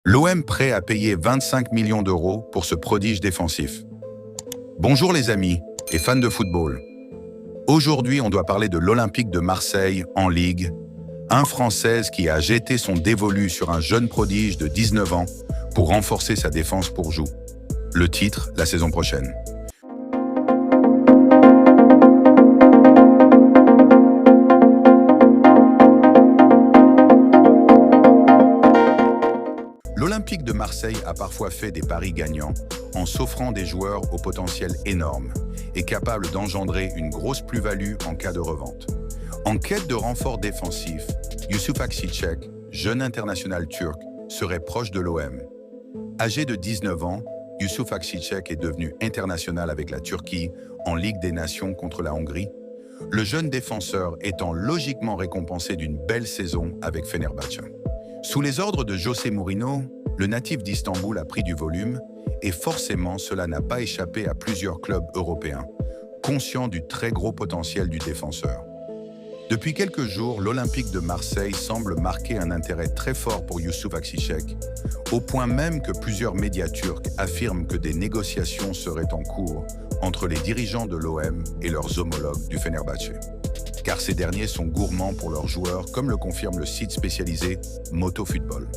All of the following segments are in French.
L'OM prêt à payer 25 millions d'euros pour ce prodige défensif. Bonjour les amis et fans de football. Aujourd'hui, on doit parler de l'Olympique de Marseille en Ligue, un Française qui a jeté son dévolu sur un jeune prodige de 19 ans pour renforcer sa défense pour Joux. Le titre, la saison prochaine. L'Olympique de Marseille a parfois fait des paris gagnants en s'offrant des joueurs au potentiel énorme et capables d'engendrer une grosse plus-value en cas de revente. En quête de renfort défensif, Youssouf Akçiçek, jeune international turc, serait proche de l'OM. Âgé de 19 ans, Youssouf Akçiçek est devenu international avec la Turquie en Ligue des Nations contre la Hongrie, le jeune défenseur étant logiquement récompensé d'une belle saison avec Fenerbahçe. Sous les ordres de José Mourinho, le natif d'Istanbul a pris du volume et forcément cela n'a pas échappé à plusieurs clubs européens, conscients du très gros potentiel du défenseur. Depuis quelques jours, l'Olympique de Marseille semble marquer un intérêt très fort pour Youssouf Akçiçek, au point même que plusieurs médias turcs affirment que des négociations seraient en cours entre les dirigeants de l'OM et leurs homologues du Fenerbahçe. Car ces derniers sont gourmands pour leurs joueurs, comme le confirme le site spécialisé MotoFootball.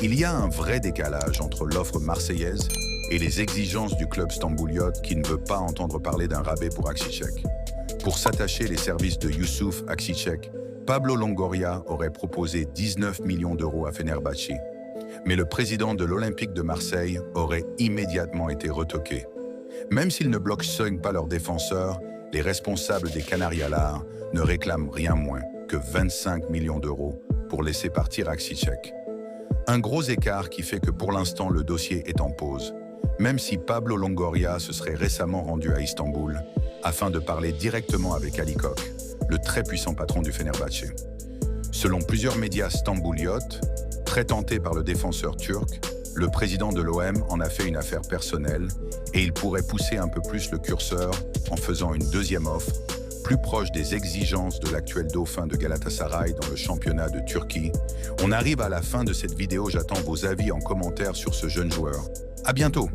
Il y a un vrai décalage entre l'offre marseillaise et les exigences du club stambouliote qui ne veut pas entendre parler d'un rabais pour Akçiçek. Pour s'attacher les services de Youssouf Akçiçek, Pablo Longoria aurait proposé 19 millions d'euros à Fenerbahçe. Mais le président de l'Olympique de Marseille aurait immédiatement été retoqué. Même s'ils ne bloquent pas leurs défenseurs, les responsables des Canaries-Allard ne réclament rien moins que 25 millions d'euros pour laisser partir Akçiçek. Un gros écart qui fait que pour l'instant le dossier est en pause, même si Pablo Longoria se serait récemment rendu à Istanbul afin de parler directement avec Ali Koç, le très puissant patron du Fenerbahçe. Selon plusieurs médias stambouliotes, très tenté par le défenseur turc, le président de l'OM en a fait une affaire personnelle et il pourrait pousser un peu plus le curseur en faisant une deuxième offre, plus proche des exigences de l'actuel dauphin de Galatasaray dans le championnat de Turquie. On arrive à la fin de cette vidéo, j'attends vos avis en commentaire sur ce jeune joueur. À bientôt!